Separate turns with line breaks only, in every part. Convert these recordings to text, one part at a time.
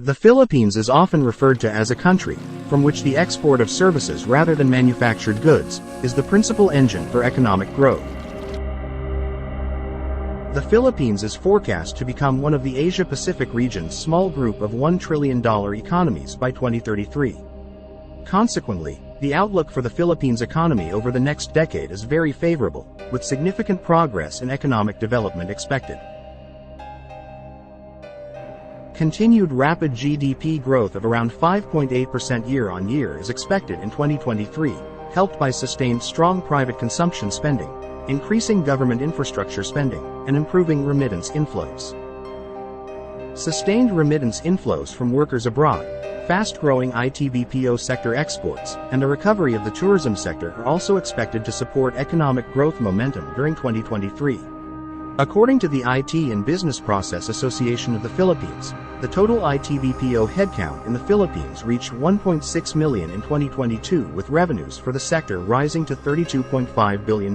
The Philippines is often referred to as a country, from which the export of services rather than manufactured goods, is the principal engine for economic growth. The Philippines is forecast to become one of the Asia-Pacific region's small group of $1 trillion economies by 2033. Consequently, the outlook for the Philippines economy over the next decade is very favorable, with significant progress in economic development expected. Continued rapid GDP growth of around 5.8% year-on-year is expected in 2023, helped by sustained strong private consumption spending, increasing government infrastructure spending, and improving remittance inflows. Sustained remittance inflows from workers abroad, fast-growing IT-BPO sector exports, and a recovery of the tourism sector are also expected to support economic growth momentum during 2023. According to the IT and Business Process Association of the Philippines, the total IT-BPO headcount in the Philippines reached 1.6 million in 2022, with revenues for the sector rising to $32.5 billion.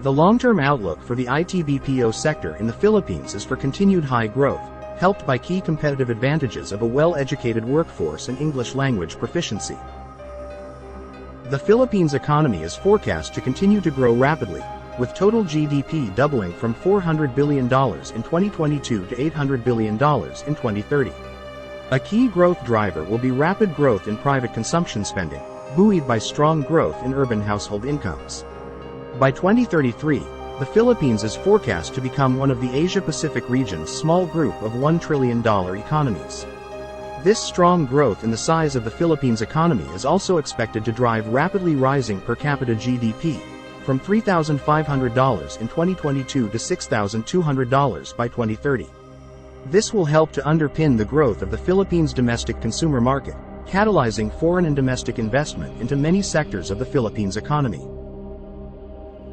The long-term outlook for the IT-BPO sector in the Philippines is for continued high growth, helped by key competitive advantages of a well-educated workforce and English language proficiency. The Philippines economy is forecast to continue to grow rapidly, with total GDP doubling from $400 billion in 2022 to $800 billion in 2030. A key growth driver will be rapid growth in private consumption spending, buoyed by strong growth in urban household incomes. By 2033, the Philippines is forecast to become one of the Asia-Pacific region's small group of $1 trillion economies. This strong growth in the size of the Philippines economy is also expected to drive rapidly rising per capita GDP, from $3,500 in 2022 to $6,200 by 2030. This will help to underpin the growth of the Philippines' domestic consumer market, catalyzing foreign and domestic investment into many sectors of the Philippines economy.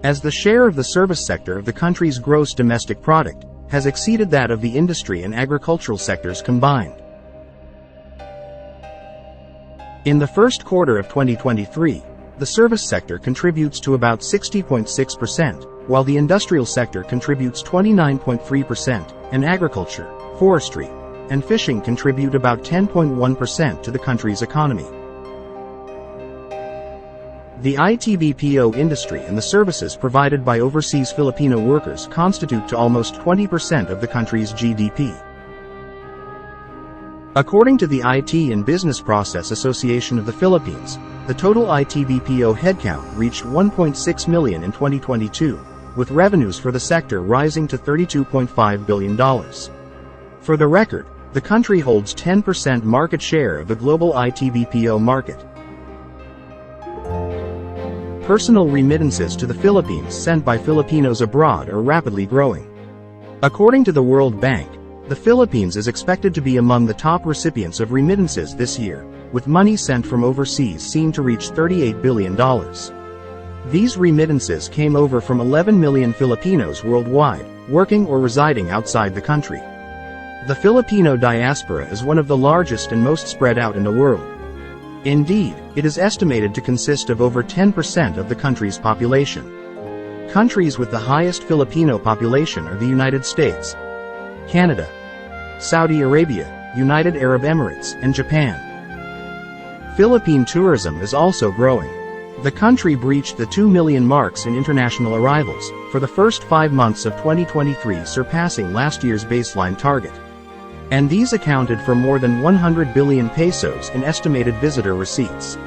As the share of the service sector of the country's gross domestic product has exceeded that of the industry and agricultural sectors combined. In the first quarter of 2023, the service sector contributes to about 60.6%, while the industrial sector contributes 29.3%, and agriculture, forestry, and fishing contribute about 10.1% to the country's economy. The IT-BPO industry and the services provided by overseas Filipino workers constitute to almost 20% of the country's GDP. According to the IT and Business Process Association of the Philippines, the total IT-BPO headcount reached 1.6 million in 2022, with revenues for the sector rising to $32.5 billion. For the record, the country holds 10% market share of the global IT-BPO market. Personal remittances to the Philippines sent by Filipinos abroad are rapidly growing. According to the World Bank, the Philippines is expected to be among the top recipients of remittances this year, with money sent from overseas seen to reach $38 billion. These remittances came over from 11 million Filipinos worldwide, working or residing outside the country. The Filipino diaspora is one of the largest and most spread out in the world. Indeed, it is estimated to consist of over 10% of the country's population. Countries with the highest Filipino population are the United States, Canada, Saudi Arabia, United Arab Emirates, and Japan. Philippine tourism is also growing. The country breached the 2 million marks in international arrivals for the first 5 months of 2023, surpassing last year's baseline target. And these accounted for more than 100 billion pesos in estimated visitor receipts.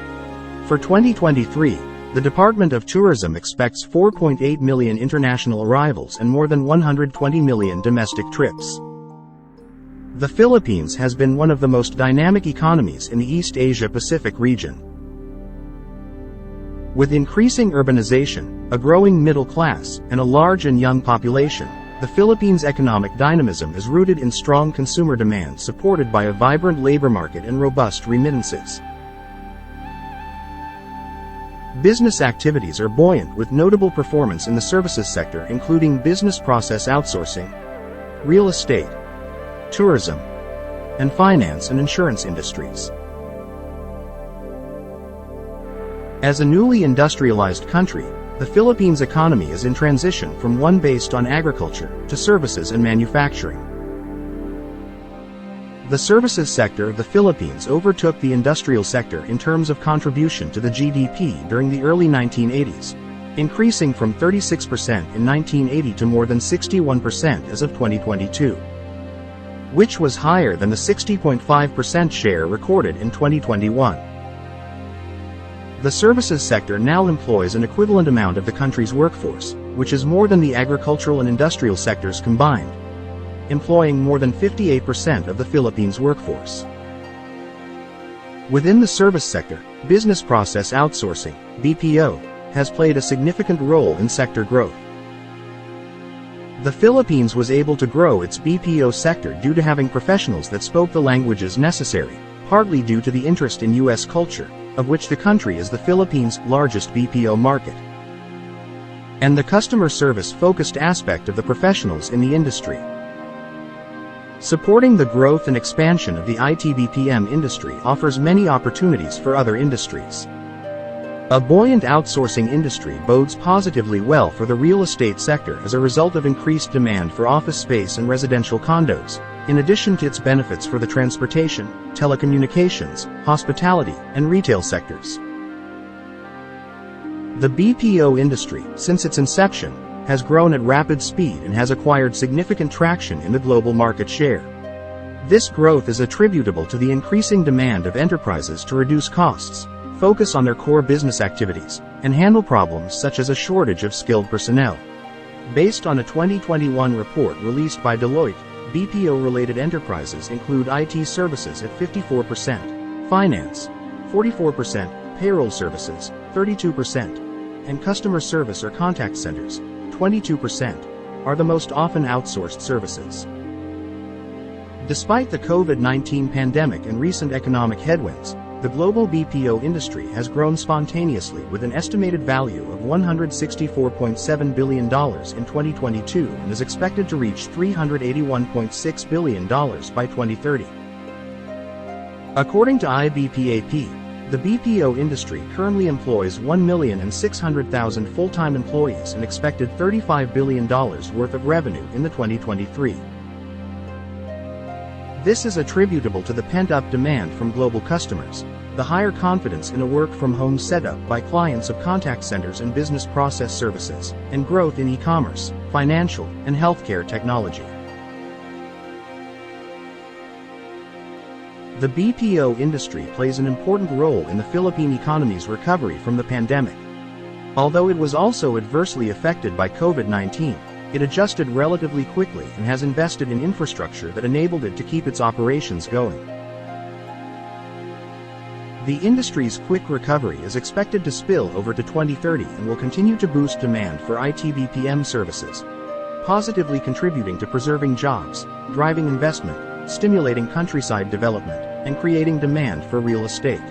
For 2023, the Department of Tourism expects 4.8 million international arrivals and more than 120 million domestic trips. The Philippines has been one of the most dynamic economies in the East Asia-Pacific region. With increasing urbanization, a growing middle class, and a large and young population, the Philippines' economic dynamism is rooted in strong consumer demand supported by a vibrant labor market and robust remittances. Business activities are buoyant, with notable performance in the services sector including business process outsourcing, real estate, tourism, and finance and insurance industries. As a newly industrialized country, the Philippines' economy is in transition from one based on agriculture to services and manufacturing. The services sector of the Philippines overtook the industrial sector in terms of contribution to the GDP during the early 1980s, increasing from 36% in 1980 to more than 61% as of 2022, which was higher than the 60.5% share recorded in 2021. The services sector now employs an equivalent amount of the country's workforce, which is more than the agricultural and industrial sectors combined, employing more than 58% of the Philippines' workforce. Within the service sector, business process outsourcing, BPO, has played a significant role in sector growth. The Philippines was able to grow its BPO sector due to having professionals that spoke the languages necessary, partly due to the interest in U.S. culture, of which the country is the Philippines' largest BPO market, and the customer service-focused aspect of the professionals in the industry. Supporting the growth and expansion of the IT-BPM industry offers many opportunities for other industries. A buoyant outsourcing industry bodes positively well for the real estate sector as a result of increased demand for office space and residential condos, in addition to its benefits for the transportation, telecommunications, hospitality, and retail sectors. The BPO industry, since its inception, has grown at rapid speed and has acquired significant traction in the global market share. This growth is attributable to the increasing demand of enterprises to reduce costs, focus on their core business activities, and handle problems such as a shortage of skilled personnel. Based on a 2021 report released by Deloitte, BPO-related enterprises include IT services at 54%, finance, 44%, payroll services, 32%, and customer service or contact centers, 22%, are the most often outsourced services. Despite the COVID-19 pandemic and recent economic headwinds, the global BPO industry has grown spontaneously with an estimated value of $164.7 billion in 2022 and is expected to reach $381.6 billion by 2030. According to IBPAP, the BPO industry currently employs 1,600,000 full-time employees and expected $35 billion worth of revenue in the 2023. This is attributable to the pent-up demand from global customers, the higher confidence in a work-from-home setup by clients of contact centers and business process services, and growth in e-commerce, financial, and healthcare technology. The BPO industry plays an important role in the Philippine economy's recovery from the pandemic. Although it was also adversely affected by COVID-19, it adjusted relatively quickly and has invested in infrastructure that enabled it to keep its operations going. The industry's quick recovery is expected to spill over to 2030 and will continue to boost demand for IT-BPM services, positively contributing to preserving jobs, driving investment, stimulating countryside development, and creating demand for real estate.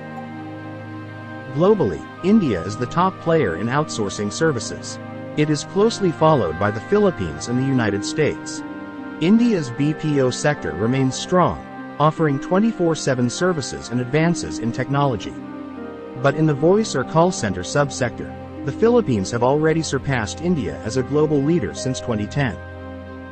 Globally, India is the top player in outsourcing services. It is closely followed by the Philippines and the United States. India's BPO sector remains strong, offering 24/7 services and advances in technology. But in the voice or call center subsector, the Philippines have already surpassed India as a global leader since 2010.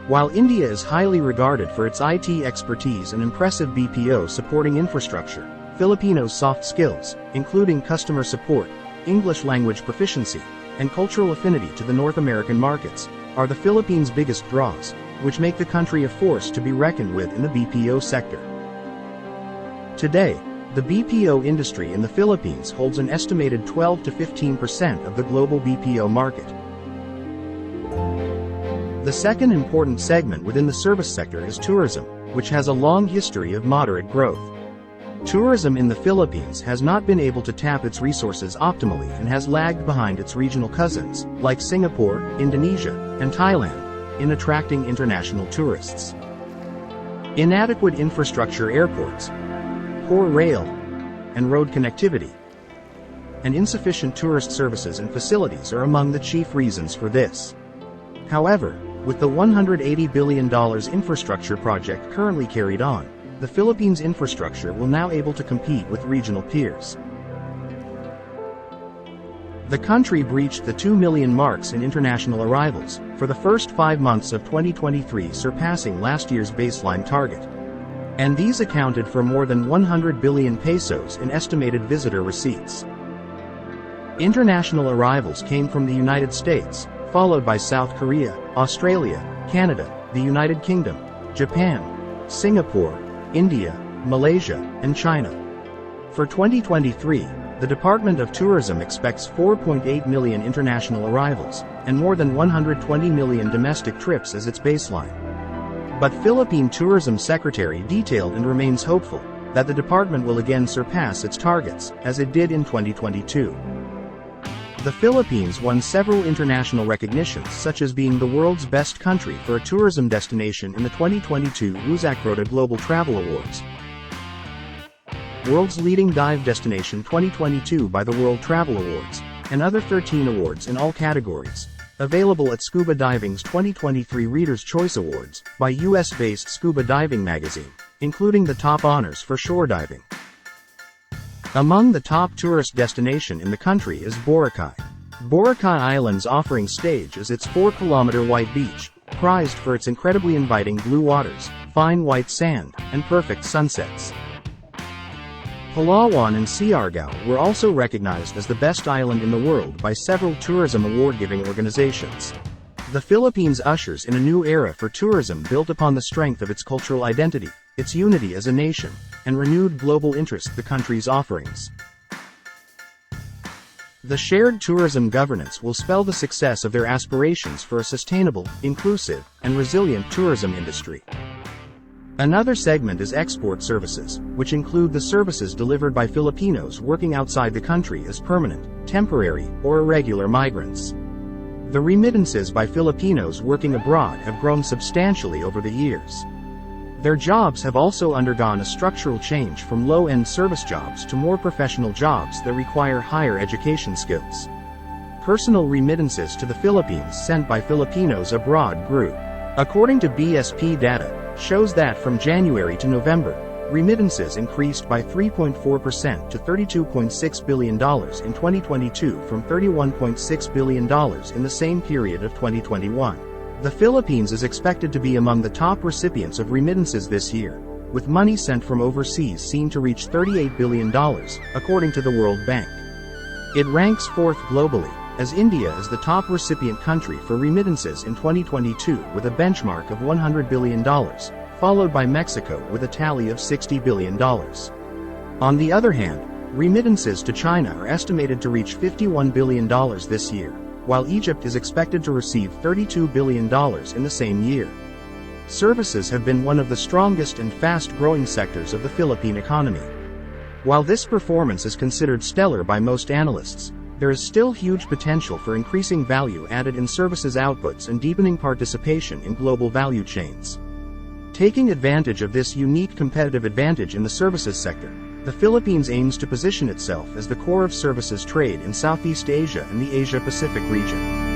While India is highly regarded for its IT expertise and impressive BPO supporting infrastructure, Filipinos' soft skills, including customer support, English language proficiency, and cultural affinity to the North American markets, are the Philippines' biggest draws, which make the country a force to be reckoned with in the BPO sector. Today, the BPO industry in the Philippines holds an estimated 12 to 15% of the global BPO market. The second important segment within the service sector is tourism, which has a long history of moderate growth. Tourism in the Philippines has not been able to tap its resources optimally and has lagged behind its regional cousins, like Singapore, Indonesia, and Thailand, in attracting international tourists. Inadequate infrastructure, airports, poor rail and road connectivity, and insufficient tourist services and facilities are among the chief reasons for this. However, with the $180 billion infrastructure project currently carried on, the Philippines' infrastructure will now able to compete with regional peers. The country breached the 2 million marks in international arrivals for the first 5 months of 2023, surpassing last year's baseline target. and these accounted for more than 100 billion pesos in estimated visitor receipts. International arrivals came from the United States, followed by South Korea, Australia, Canada, the United Kingdom, Japan, Singapore, India, Malaysia, and China. For 2023, the Department of Tourism expects 4.8 million international arrivals, and more than 120 million domestic trips as its baseline. But Philippine Tourism Secretary detailed and remains hopeful that the department will again surpass its targets, as it did in 2022. The Philippines won several international recognitions, such as being the world's best country for a tourism destination in the 2022 USAC Global Travel Awards, World's Leading Dive Destination 2022 by the World Travel Awards, and other 13 awards in all categories, available at Scuba Diving's 2023 Reader's Choice Awards by US-based Scuba Diving magazine, including the top honors for shore diving. Among the top tourist destination in the country is Boracay. Boracay Island's offering stage is its 4-kilometer white beach, prized for its incredibly inviting blue waters, fine white sand, and perfect sunsets. Palawan and Siargao were also recognized as the best island in the world by several tourism award-giving organizations. The Philippines ushers in a new era for tourism built upon the strength of its cultural identity, its unity as a nation, and renewed global interest in the country's offerings. The shared tourism governance will spell the success of their aspirations for a sustainable, inclusive, and resilient tourism industry. Another segment is export services, which include the services delivered by Filipinos working outside the country as permanent, temporary, or irregular migrants. The remittances by Filipinos working abroad have grown substantially over the years. Their jobs have also undergone a structural change from low-end service jobs to more professional jobs that require higher education skills. Personal remittances to the Philippines sent by Filipinos abroad grew. According to BSP data, shows that from January to November, remittances increased by 3.4% to $32.6 billion in 2022 from $31.6 billion in the same period of 2021. The Philippines is expected to be among the top recipients of remittances this year, with money sent from overseas seen to reach $38 billion, according to the World Bank. It ranks fourth globally, as India is the top recipient country for remittances in 2022 with a benchmark of $100 billion, followed by Mexico with a tally of $60 billion. On the other hand, remittances to China are estimated to reach $51 billion this year, while Egypt is expected to receive $32 billion in the same year. Services have been one of the strongest and fast-growing sectors of the Philippine economy. While this performance is considered stellar by most analysts, there is still huge potential for increasing value added in services outputs and deepening participation in global value chains. Taking advantage of this unique competitive advantage in the services sector, the Philippines aims to position itself as the core of services trade in Southeast Asia and the Asia-Pacific region.